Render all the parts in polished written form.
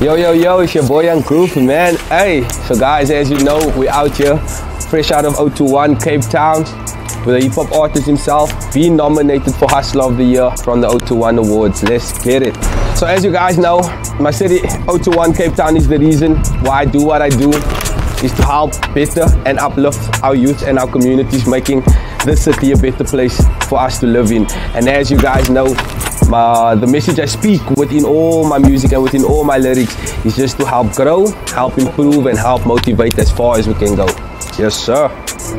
Yo, it's your boy Young Groove, man. Hey, so guys, as you know, we're out here, fresh out of 021 Cape Town, with a hip-hop artist himself, being nominated for Hustler of the Year from the 021 Awards. Let's get it. So as you guys know, my city, 021 Cape Town, is the reason why I do what I do, is to help better and uplift our youth and our communities, making this city a better place for us to live in. And as you guys know, the message I speak within all my music and within all my lyrics is just to help grow, help improve, and help motivate as far as we can go. Yes, sir.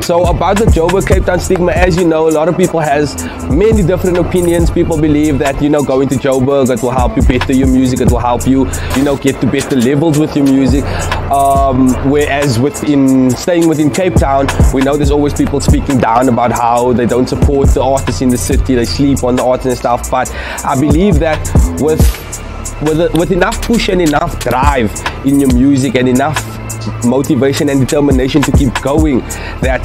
So about the Joburg Cape Town stigma, as you know, a lot of people has many different opinions. People believe that, you know, going to Joburg, it will help you better your music, it will help you, you know, get to better levels with your music. Whereas staying within Cape Town, we know there's always people speaking down about how they don't support the artists in the city, they sleep on the artists and stuff. But I believe that with enough push and enough drive in your music and enough motivation and determination to keep going, that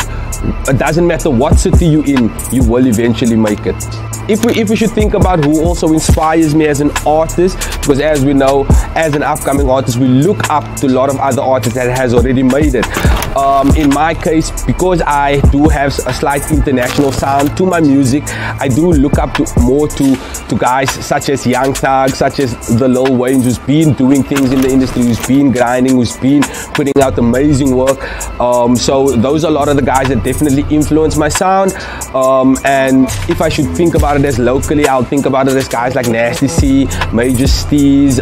it doesn't matter what city you're in, you will eventually make it. If we should think about who also inspires me as an artist, because as we know, as an upcoming artist, we look up to a lot of other artists that has already made it. In my case, because I do have a slight international sound to my music, I do look up to guys such as Young Thug, such as the Lil Wayne, who's been doing things in the industry, who's been grinding, who's been putting out amazing work. So those are a lot of the guys that definitely influence my sound. And if I should think about it as locally, I'll think about it as guys like Nasty C, Major Steez,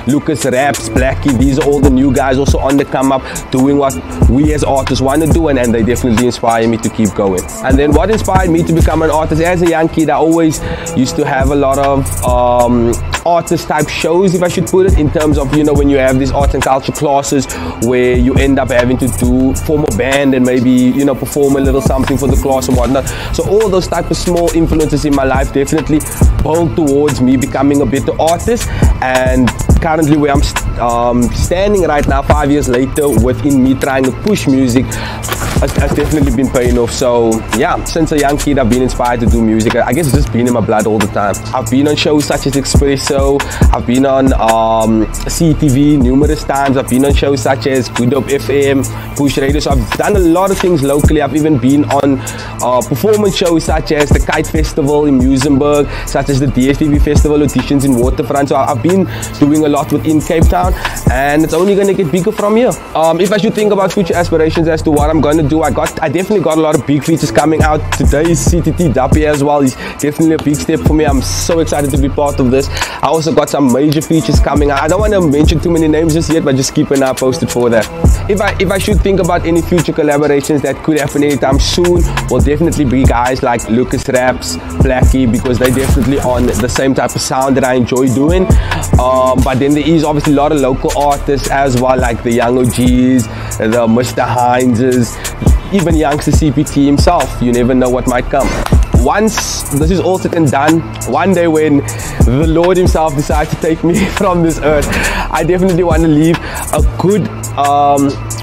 Lucas Raps, Blackie. These are all the new guys also on the come up, doing what we as artists want to do, and they definitely inspire me to keep going. And then what inspired me to become an artist? As a young kid, I always used to have a lot of artist type shows, if I should put it, in terms of, you know, when you have these arts and culture classes where you end up having to form a band and maybe, you know, perform a little something for the class and whatnot. So all those type of small influences in my life definitely pulled towards me becoming a better artist. And currently where I'm standing right now, 5 years later, within me trying to push music, has definitely been paying off. So yeah, since a young kid I've been inspired to do music. I guess it's just been in my blood all the time. I've been on shows such as Espresso, I've been on CTV numerous times, I've been on shows such as Good Up FM, Push Radio. So I've done a lot of things locally. I've even been on performance shows such as the Kite Festival in Muizenberg, such as the DSTV Festival auditions in Waterfront. So I've been doing a lot within Cape Town, and it's only going to get bigger from here. If I should think about future aspirations as to what I'm going to do, I definitely got a lot of big features coming out. Today is CTT Duppy as well. He's definitely a big step for me. I'm so excited to be part of this. I also got some major features coming out. I don't want to mention too many names just yet, but just keep an eye posted for that. If I should think about any future collaborations that could happen anytime soon, will definitely be guys like Lucas Raps, Blackie, because they definitely on the same type of sound that I enjoy doing. But then there is obviously a lot of local artists as well, like the Young OGs, the Mr. Hineses, even youngster CPT himself. You never know what might come. Once this is all said and done, one day when the Lord himself decides to take me from this earth, I definitely want to leave a good,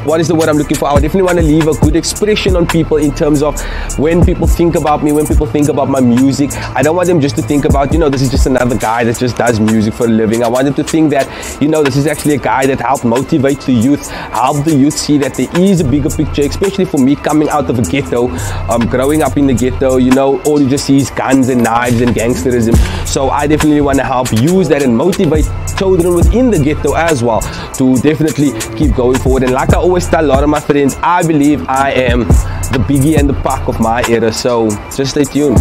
what is the word I'm looking for? I definitely want to leave a good expression on people in terms of when people think about me, when people think about my music. I don't want them just to think about, you know, this is just another guy that just does music for a living. I want them to think that, you know, this is actually a guy that helped motivate the youth, help the youth see that there is a bigger picture, especially for me coming out of a ghetto, growing up in the ghetto, you know, all you just see is guns and knives and gangsterism. So I definitely want to help use that and motivate children within the ghetto as well to definitely keep going forward. And like I always tell a lot of my friends, I believe I am the Biggie and the Pac of my era. So just stay tuned.